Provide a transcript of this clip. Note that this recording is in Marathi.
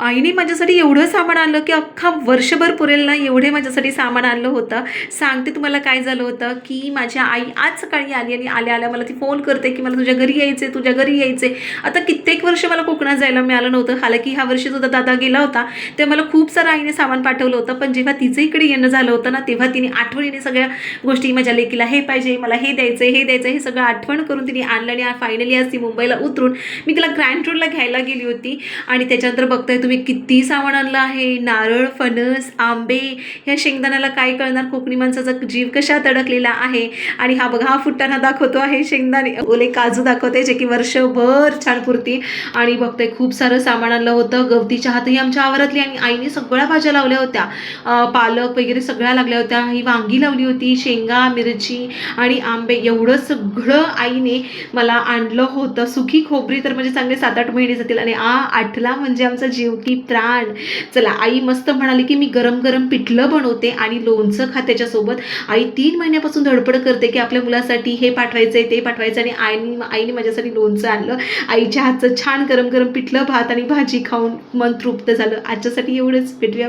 आईने माझ्यासाठी एवढं सामान आणलं की अख्खा वर्षभर पुरेल ना एवढे माझ्यासाठी सामान आणलं होतं. सांगते तुम्हाला काय झालं होतं, की माझ्या आई आज सकाळी आली आणि आल्या-आल्या मला ती फोन करते, की मला तुझ्या घरी यायचं आहे, तुझ्या घरी यायचं आहे. आता कित्येक वर्ष मला कोकणात जायला मिळालं नव्हतं. हालाकी ह्या वर्षी सुद्धा दादा गेला होता. तेव्हा मला खूप सारं आईने सामान पाठवलं होतं. पण जेव्हा तिचं इकडे येणं झालं होतं ना, तेव्हा तिने आठवणीने सगळ्या गोष्टी माझ्या लेकीला हे पाहिजे, मला हे द्यायचं हे द्यायचं हे सगळं आठवण करून तिने आणलं आणि फायनली आज ती मुंबईला उतरून मी तिला ग्रँड रोडला घ्यायला गेली होती. आणि त्याच्यानंतर बघताय तुम्ही किती सामान आणलं आहे. नारळ, फणस, आंबे, ह्या शेंगदाण्याला काय कळणार कोकणी माणसाचा जीव कशात अडकलेला आहे. आणि हा बघा हा फुट्टाणा दाखवतो आहे, शेंगदाणे ओले काजू दाखवते जे की वर्षभर छान पुरती. आणि बघताय खूप सारं सामान आणलं होतं. गवती चहातही आमच्या आवारातली आणि आईने सगळ्या भाज्या लावल्या होत्या. पालक वगैरे सगळ्या लागल्या होत्या. ही वांगी लावली होती, शेंगा, मिरची आणि आंबे एवढं सगळं आईने मला आणलं होतं. सुकी खोबरी तर म्हणजे चांगले 7-8 महिने जातील. आणि आठला म्हणजे आमचा जीव की प्राण. चला आई मस्त म्हणाली की मी गरम गरम पिठलं बनवते आणि लोणचं खा त्याच्यासोबत. आई 3 महिन्यापासून धडपड करते की आपल्या मुलासाठी हे पाठवायचंय ते पाठवायचं आणि आईने माझ्यासाठी लोणचं आणलं. आईच्या हातचं छान गरम गरम पिठलं भात आणि भाजी खाऊन मन तृप्त झालं. आजच्यासाठी एवढंच. भेटूया.